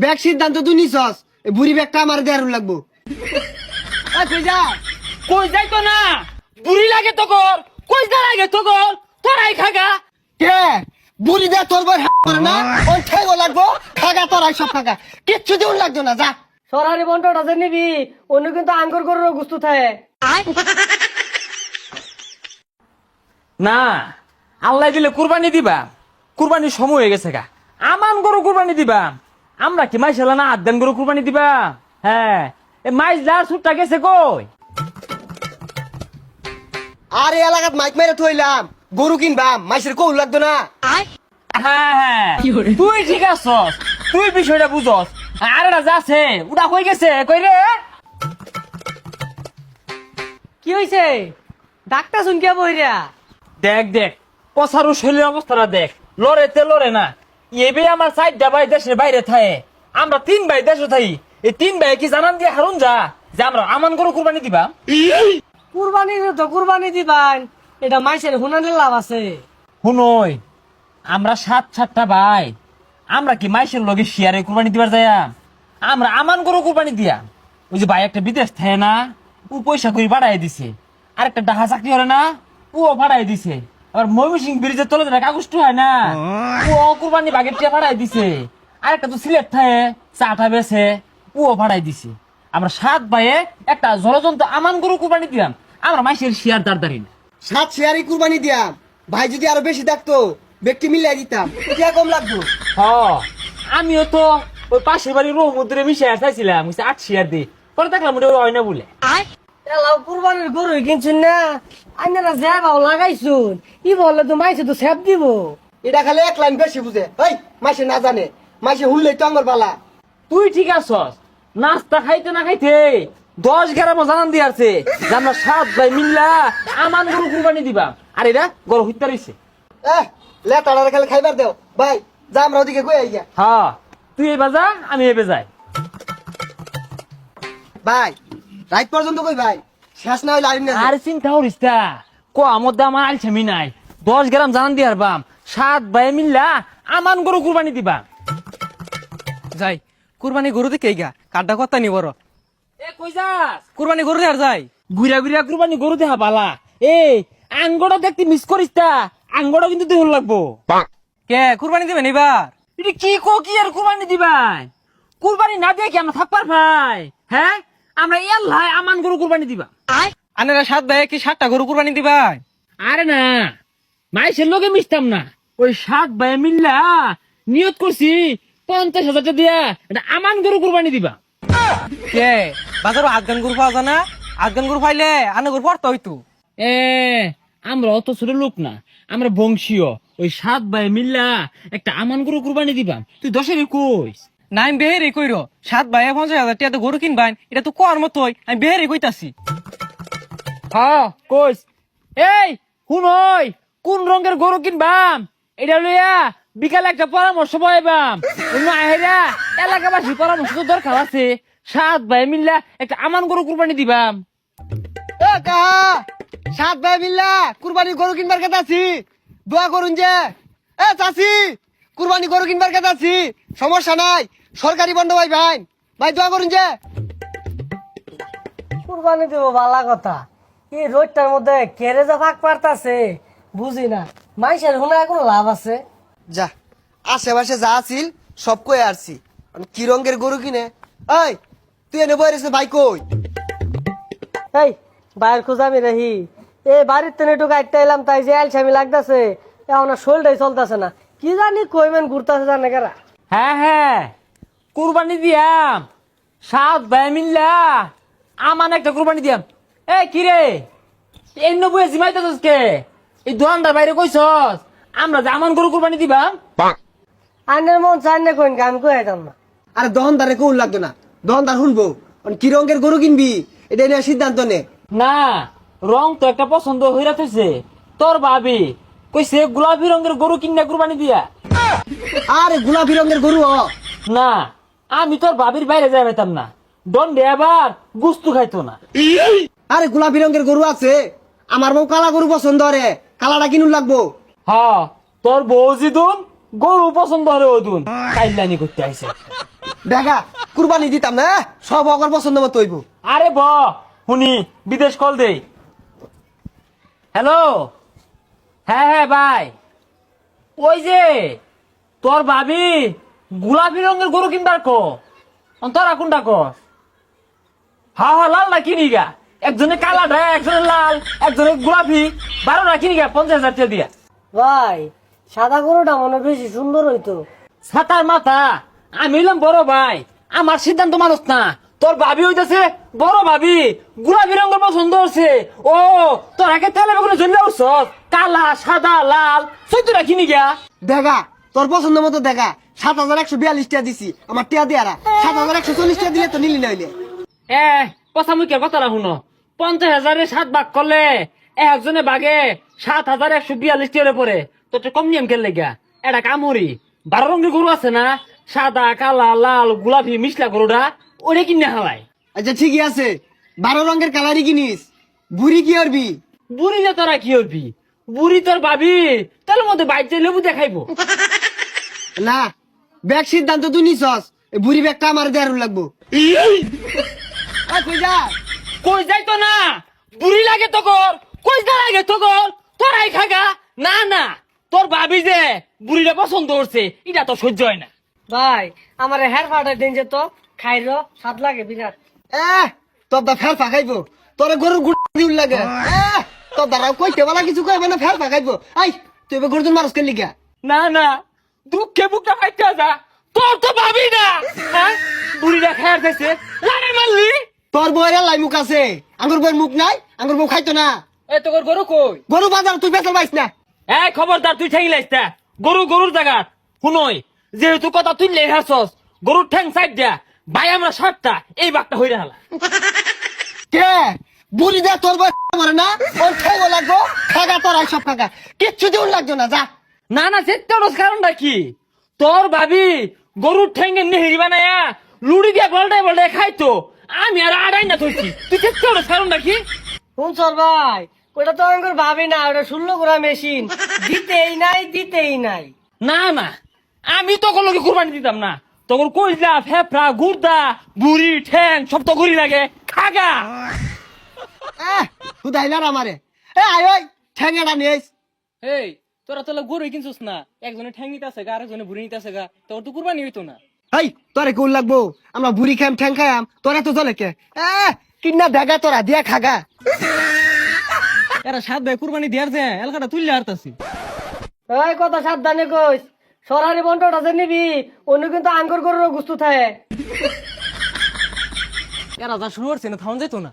Bag সিদ্ধান্ত তুই নিছস, এই বুড়ি ব্যাগটা আমার দেয়ার লাগবো। কই যা কই যাই তো না বুড়ি লাগে তো কর কই যা লাগে তো কর তোরাই খাগা কে বুড়ি দে তোর বই করে না, ওই ঠেগো লাগবো, খাগা তোরাই সব খাগা, কিচ্ছু দিউন লাগতো না, যা। সরারি বন্টটা যে নিবি অন্য কিন্তু আঙ্গুর গরুর গুস্তু থাকে। না আল্লাহ দিলে কুরবানি দিবা কুরবানির সময় হয়ে গেছে গা আমান গরু কুরবানি দিবা আমরা কি মাইশ না আদান গরু কুরবানি দিবা হ্যাঁ এ মাইশ যার ছুটটা গেছে কই আর এই এলাকাত মাইক মেরে থইলাম, গরু কিনবাম, মাইসের কৌল লাগতো না। হ্যাঁ হ্যাঁ তুই ঠিক আছস তুই বিষয়টা বুঝস আর এটা যাচ্ছে ওটা কই গেছে কই রে কি হইছে ডাক্তার শুন কে বইরা? দেখ দেখ পসারু শরীরের অবস্থাটা দেখ লড়েতে লড়ে না এবে আমার চারটা ভাই দেশের বাইরে থাকে আমরা 3 ভাই দেশে থাকি এই 3 ভাই কি জানান দিয়ে হারুন যা যে আমরা আমান গরু কুরবানি দিবা কুরবানি তো কুরবানি দিবান, এটা মাইসের হুনানের লাভ আছে। শুনই আমরা 7-7টা ভাই আমরা কি মাইশের লগে শেয়ারে কুরবানি দিবার যাইয়া আমরা আমান গরু কুরবানি দিয়া ওই যে ভাই একটা বিদেশ থাকে না ও পয়সা করে বাড়াই দিছে আর একটা ডাহা চাকরি হলে না ও বাড়াই দিছে আবার ময়মনসিং ব্রিজের তলে যেটা কাগজটা হয় না ও কুরবানি বাগের টিয়া বাড়াই দিছে আর একটা তো সিলেট থাকে চাটা বেছে ও বাড়াই দিছে আমরা 7 ভাইয়ে একটা জলজন্ত আমান গরু কুরবানি দিলাম আমরা মাইশের শেয়ার দাঁড় না 7 শেয়ারই কুরবানি দিয়াম, ভাই যদি আরো বেশি থাকতো ব্যক্তি মিলাই দিতাম, কে কম লাগতো। হ আমিও তো ওই পাশের বাড়ির রহমুদ্রে মিশে চাইছিলাম 8 শেয়ার দিই পরে দেখলাম ওটা হয় না বলে এলাও কুরবানির গরু কিনছুন না, আইনারা যা বাও লাগাইছুন, ই বললে তো মাইসে তো সেব দিব। এটা খালি এক লাইন বেশি বুঝে, এই মাইসে না জানে, মাইসে হুললেই তো আমার বালা। তুই ঠিক আছস নাস্তা খাইতে না খাইতে 10 গ্রাম জানান দিয়ে আছে যে আমরা 7 ভাই মিল্লা আমান গরু কুরবানি দিবা আর এরা গরু হইতে রইছে লেটাড়ার খালি খাইবার দেও ভাই, যা আমরা ওদিকে কই আইয়া। হ্যাঁ তুই এই বাজা আমি এবে যাই ভাই রাত পর্যন্ত কই ভাই, শেষ না হইলে আইন না। আর চিন্তা করিস তা কো আমদা আমার আলছামি নাই 10 গ্রাম জানান দিয়ে হারবাম 7 ভাই মিল্লা আমান গরু কুরবানি দিবা যাই কুরবানি গরু দেখে গা কাড্ডা কথা নি বড় এ কই যাস কুরবানি গরু আর যাই গুড়া গুড়া কুরবানি গরু দেখা বালা এই আঙ্গড়া দেখতে মিস করিস তা আঙ্গড়া কিন্তু দেহ লাগবো কে কুরবানি দিবেন এবার? এটা কি কো কি আর কুরবানি দিবাই কুরবানি না দিয়ে কি আমরা থাকবার ভাই হ্যাঁ আমরা এল্লাই আমান গরু কুরবানি দিবা আনেরা 7 ভাই কি 7টা গরু কুরবানি দিবাই? আরে না মাইসের লোকে মিশতাম না ওই 7 ভাই মিল্লা নিয়ত করছি 50,000 টাকা দিয়া এটা আমান গরু কুরবানি দিবা কে বাজারও আটগান গরু পাওয়া যায় না? আটগান গরু পাইলে আনে গরু পড়তো হইতো। এ আমরা অত ছোট লোক না আমরা বংশীয় ওই 7 ভাই মিল্লা একটা আমান গরু কুরবানি দিবা তুই 10-এর কইস না আমি বেহেরে কইরো 7 ভাই 50,000 টাকা গরু কিনবাই, এটা তো কোয়ার মতোই আমি বেহেরে কইতাছি। হ্যাঁ কইস এই শুনই কোন রঙের গরু কিনবাম এটা লইয়া বিকালে একটা পরামর্শ পাইবাম অন্য আহেরা এলাকাবাসী পরামর্শ তো দরকার আছে 7 ভাই মিল্লা একটা আমান গরু কুরবানি দিবাম এ কাহা 7 ভাই মিল্লা কুরবানি গরু কিনবার কথা আছি, দোয়া করুন যে। এ চাচি কুরবানি গরু কিনবার কথা আছি, সমস্যা নাই, সরকারি বন্ধ ভাই ভাই, ভাই দোয়া করুন যে। কুরবানি দেব ভালো কথা, এই রোডটার মধ্যে কেড়ে যা ফাঁক পারতাছে বুঝি না, মাইসের হুনায় কোনো লাভ আছে? যা আশেপাশে যা আছিল সব কই আসছি, কি রঙের গরু কিনে। এই তুই এনে বই রেছে ভাই কই? এই বাইরের খোঁজ আমি রাহি, এই বাড়ির তেনে একটু গাইতে এলাম তাই যে আলসামি লাগতেছে, এখন শোলটাই চলতেছে না, কি জানি কইমেন ঘুরতেছে জানে কেরা। হ্যাঁ হ্যাঁ কুরবানি দিয়াম 7 ভাই মিল্লা আমান একটা কুরবানি দিয়াম এই কিরে এই নবুয়ে জিমাইতেছস কে এই দোকানদার বাইরে কইছস আমরা যে আমান গরু কুরবানি দিবাম আইনের মন চাই না কইন আমি কইতাম না। আরে দহনদারে কৌল লাগতো না, দহনদার শুনবো কি রঙের গরু কিনবি এটা নিয়ে সিদ্ধান্ত নে। না রং তো একটা পছন্দ হইরা থইছে তোর ভাবি কইছে গোলাপি রঙের গরু কিনা কুরবানি দিয়া আরে গোলাপি রঙের গরু না আমি তোর ভাবির বাইরে যাই পাইতাম না দণ্ডে আবার গুস্তু খাইতো না আরে গোলাপি রঙের গরু আছে, আমার বউ কালা গরু পছন্দ রে, কালাটা কিনুন লাগবো। হ্যাঁ তোর বউ জিদুন গরু পছন্দ হরে ওদুন কাইলানি করতে আইছে দেখা কুরবানি দিতাম না সব অগর পছন্দ মতো হইব। আরে ব শুনি বিদেশ কল দে। হ্যালো, হ্যাঁ হ্যাঁ ভাই, ওই যে তোর ভাবি গোলাপি রঙের গরু কিনবার তোরা কোনটা কস? হা হা লাল না কিনি গা, একজনে কালা ঢা, একজনে লাল, একজনে গোলাপি, 12টা কিনি গা 50,000 টাকা দিয়া। ভাই সাদা গরুটা মনে হয় বেশি সুন্দর হইতো। ছাতার মাথা, আমি হইলাম বড় ভাই, আমার সিদ্ধান্ত মানুষ না। তোর ভাবি হইতেছে বড় ভাবি, গোলাপি রঙের পছন্দ হচ্ছে। ও তোর আগে তেলে বেগুনে জ্বললে উঠছ, কালা সাদা লাল 14টা কিনি গা। দেখা তোর পছন্দ মতো দেখা 7,142 টাকা দিছি আমার টিয়া দিয়ারা 7,140 টাকা দিলে তো নিলি নইলে। কথা মুখের কথা শুনো, 50,000 7 ভাগ করলে একজনে বাগে 7,142 টাকা পরে। তোর তো কম নিয়ম খেললে গা। এটা কামড়ি 12 রঙের গরু আছে না, সাদা কালা লাল গোলাপি মিশলা গরুটা, ওরে কিনে হালায়। আচ্ছা ঠিকই আছে 12 রঙের কালারই কিনিস, বুড়ি কি করবি? বুড়ি যে তোরা কি হবি, বুড়ি তোর ভাবি তার মধ্যে বাইক লেবু দেখাইবো। না ব্যাগ সিদ্ধান্ত তুই নিছস, এই বুড়ি ব্যাগটা আমার দেয়ার লাগবো। কই যা কই যাই তো না, বুড়ি লাগে তো কর, কই যা লাগে তো কর, তোরাই খাগা। না না, তোর ভাবি যে বুড়িটা পছন্দ করছে এটা তো সহ্য হয় না। ভাই আমার হেয়ার ফাটাই দিন যে তো খাইর স্বাদ লাগে বিরাট। তোর দা ফের ফাঁকাইবো, তোর গরুর গুড় দিউল লাগে। তোর দ্বারা কইতে বলা কিছু কইবে না, ফের ফাঁকাইবো। আই তুই এবার গরুজন মানুষ কেন লিগা? না না, দুঃখে বুকটা ফাইটা যা, তোর তো ভাবি না। হ্যাঁ, বুড়িটা খায়ার খাইছে, লাড়ে মারলি। তোর বউয়ের লাই মুখ আছে, আঙ্গুর বউয়ের মুখ নাই, আঙ্গুর বউ খাইতো না। এ তোর গরু কই? গরু বাজার তুই বেচার পাইস না। এই খবরদার, তুই ঠেঙ্গি লাইস না। গরু গরুর জায়গা শুনই, যেহেতু কথা তুই লেই হাসস, গরুর ঠ্যাং সাইড দিয়া ভাই আমরা 7টা এই বাঘটা হইরা হালা। কে বুড়ি দে তোর বউ মরে না, ওর খাইবো লাগবো, খাগা তোর আই সব খাগা, কিচ্ছু দিউন লাগতো না যা। না না, সেটার কারণটা কি? তোর ভাবি গরুর ঠ্যাঙ্গে নেহেরি বানায়া লুড়ি দিয়া বলটাই বলটাই খাইতো, আমি আর আড়াই না ধরছি। তুই সেটার কারণটা কি? শুনছর ভাই ওটা তো আমার ভাবি না, ওটা 16 গোড়া মেশিন, দিতেই নাই দিতেই নাই। না না, আমি তখন লোকে কুরবানি দিতাম না। তখন কইলা ফেফড়া গুর্দা বুড়ি ঠ্যাং সব তো গড়ি লাগে, খাগা। হুদাইলার আমারে আয় ওই ঠ্যাঙ্গাটা নিয়েস। এই তোরা তো গরু কিনছিস না, একজনে ঠ্যাং নিতে আছে গা, আরেকজনে বুড়ি নিতে আছে গা, তোর তো কুরবানি হইতো না। এই তোরে কোন লাগবো, আমরা বুড়ি খাম ঠ্যাং খাইম, তোরা তো চলে কে কিনা দেখা তোরা দিয়া খাগা। এরা 7 ভাই কুরবানি দেয়ার যে এলাকাটা তুললে হারতাছি। এই কথা সাবধানে কইস, সরারি বন্টটা যে নিবি অন্য কিন্তু আঙ্গুর গরুর গুস্তু থাকে। এরা যা শুরু করছে না থাউন যাইতো না।